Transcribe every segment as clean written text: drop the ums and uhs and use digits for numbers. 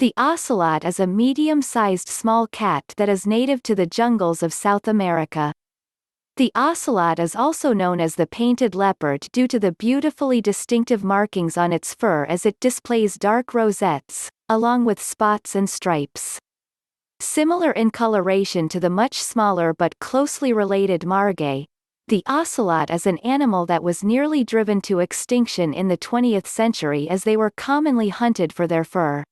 The ocelot is a medium-sized small cat that is native to the jungles of South America. The ocelot is also known as the painted leopard due to the beautifully distinctive markings on its fur as it displays dark rosettes, along with spots and stripes. Similar in coloration to the much smaller but closely related margay, the ocelot is an animal that was nearly driven to extinction in the 20th century as they were commonly hunted for their fur.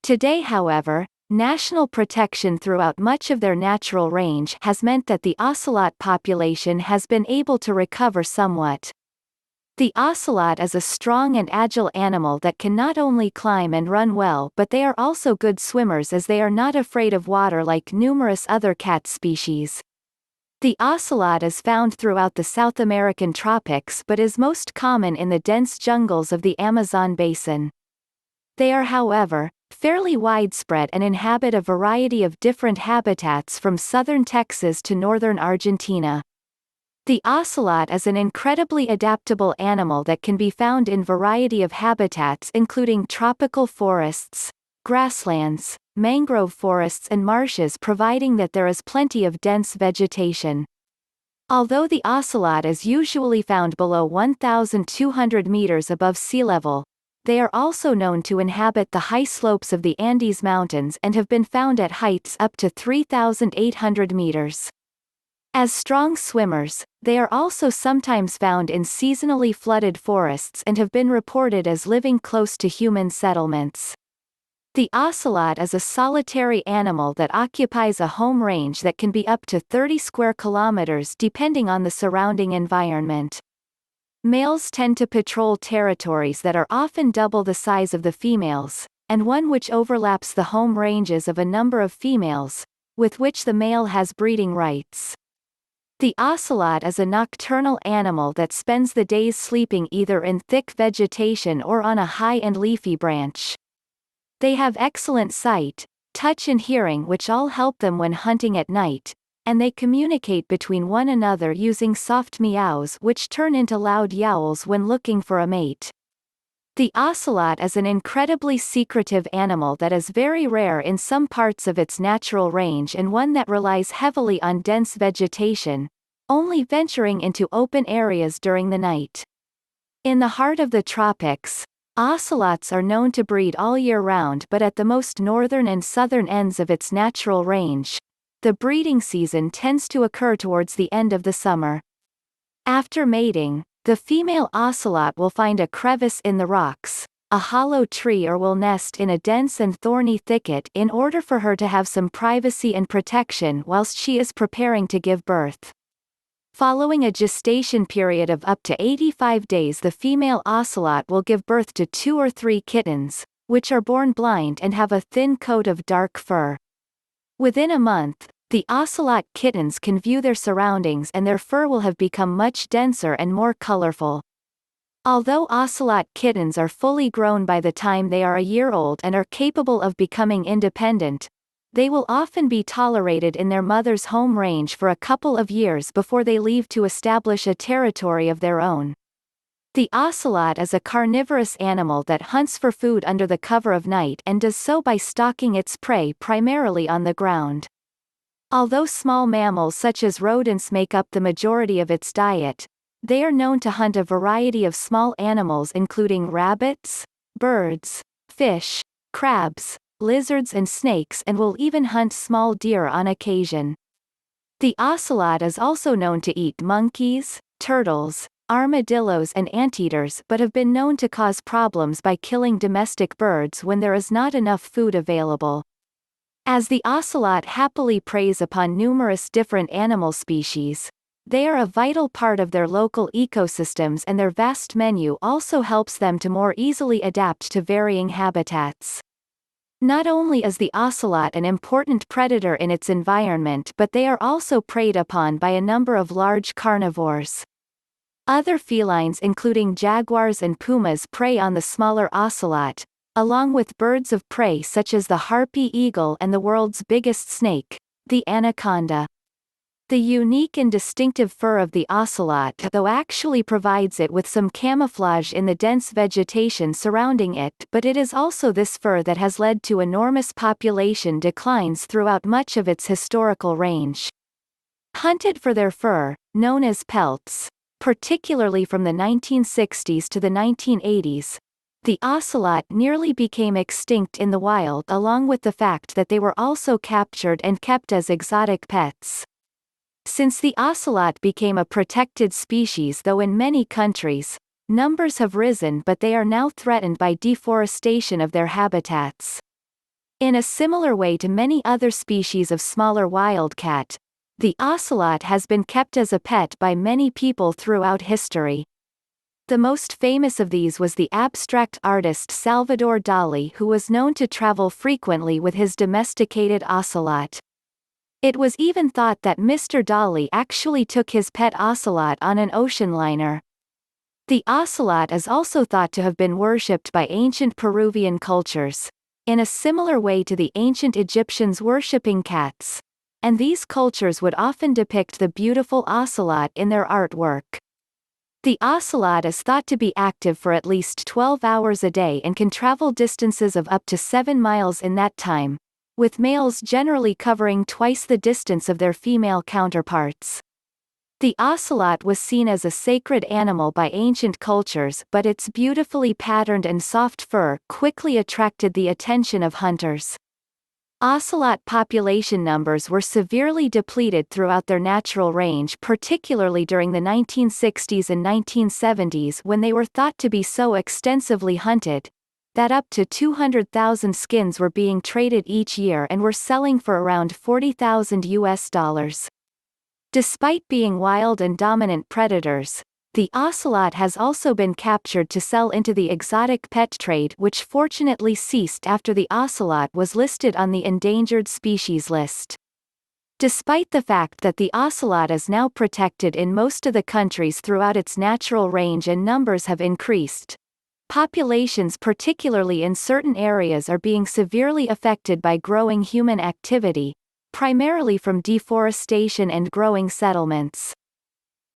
Today, however, national protection throughout much of their natural range has meant that the ocelot population has been able to recover somewhat. The ocelot is a strong and agile animal that can not only climb and run well, but they are also good swimmers as they are not afraid of water like numerous other cat species. The ocelot is found throughout the South American tropics but is most common in the dense jungles of the Amazon basin. They are, however, fairly widespread and inhabit a variety of different habitats from southern Texas to northern Argentina. The ocelot is an incredibly adaptable animal that can be found in variety of habitats including tropical forests, grasslands, mangrove forests and marshes, providing that there is plenty of dense vegetation. Although the ocelot is usually found below 1,200 meters above sea level, they are also known to inhabit the high slopes of the Andes Mountains and have been found at heights up to 3,800 meters. As strong swimmers, they are also sometimes found in seasonally flooded forests and have been reported as living close to human settlements. The ocelot is a solitary animal that occupies a home range that can be up to 30 square kilometers depending on the surrounding environment. Males tend to patrol territories that are often double the size of the females, and one which overlaps the home ranges of a number of females, with which the male has breeding rights. The ocelot is a nocturnal animal that spends the days sleeping either in thick vegetation or on a high and leafy branch. They have excellent sight, touch and hearing, which all help them when hunting at night, and they communicate between one another using soft meows which turn into loud yowls when looking for a mate. The ocelot is an incredibly secretive animal that is very rare in some parts of its natural range and one that relies heavily on dense vegetation, only venturing into open areas during the night. In the heart of the tropics, ocelots are known to breed all year round, but at the most northern and southern ends of its natural range, the breeding season tends to occur towards the end of the summer. After mating, the female ocelot will find a crevice in the rocks, a hollow tree, or will nest in a dense and thorny thicket in order for her to have some privacy and protection whilst she is preparing to give birth. Following a gestation period of up to 85 days, the female ocelot will give birth to 2 or 3 kittens, which are born blind and have a thin coat of dark fur. Within a month, the ocelot kittens can view their surroundings and their fur will have become much denser and more colorful. Although ocelot kittens are fully grown by the time they are a year old and are capable of becoming independent, they will often be tolerated in their mother's home range for a couple of years before they leave to establish a territory of their own. The ocelot is a carnivorous animal that hunts for food under the cover of night and does so by stalking its prey primarily on the ground. Although small mammals such as rodents make up the majority of its diet, they are known to hunt a variety of small animals including rabbits, birds, fish, crabs, lizards and snakes, and will even hunt small deer on occasion. The ocelot is also known to eat monkeys, turtles, armadillos and anteaters, but have been known to cause problems by killing domestic birds when there is not enough food available. As the ocelot happily preys upon numerous different animal species, they are a vital part of their local ecosystems, and their vast menu also helps them to more easily adapt to varying habitats. Not only is the ocelot an important predator in its environment, but they are also preyed upon by a number of large carnivores. Other felines including jaguars and pumas prey on the smaller ocelot, along with birds of prey such as the harpy eagle and the world's biggest snake, the anaconda. The unique and distinctive fur of the ocelot though actually provides it with some camouflage in the dense vegetation surrounding it, but it is also this fur that has led to enormous population declines throughout much of its historical range. Hunted for their fur, known as pelts, particularly from the 1960s to the 1980s, the ocelot nearly became extinct in the wild, along with the fact that they were also captured and kept as exotic pets. Since the ocelot became a protected species, though in many countries, numbers have risen, but they are now threatened by deforestation of their habitats. In a similar way to many other species of smaller wildcat, the ocelot has been kept as a pet by many people throughout history. The most famous of these was the abstract artist Salvador Dali, who was known to travel frequently with his domesticated ocelot. It was even thought that Mr. Dali actually took his pet ocelot on an ocean liner. The ocelot is also thought to have been worshipped by ancient Peruvian cultures, in a similar way to the ancient Egyptians worshipping cats, and these cultures would often depict the beautiful ocelot in their artwork. The ocelot is thought to be active for at least 12 hours a day and can travel distances of up to 7 miles in that time, with males generally covering twice the distance of their female counterparts. The ocelot was seen as a sacred animal by ancient cultures, but its beautifully patterned and soft fur quickly attracted the attention of hunters. Ocelot population numbers were severely depleted throughout their natural range, particularly during the 1960s and 1970s, when they were thought to be so extensively hunted that up to 200,000 skins were being traded each year and were selling for around $40,000. Despite being wild and dominant predators, the ocelot has also been captured to sell into the exotic pet trade, which fortunately ceased after the ocelot was listed on the endangered species list. Despite the fact that the ocelot is now protected in most of the countries throughout its natural range and numbers have increased, populations particularly in certain areas are being severely affected by growing human activity, primarily from deforestation and growing settlements.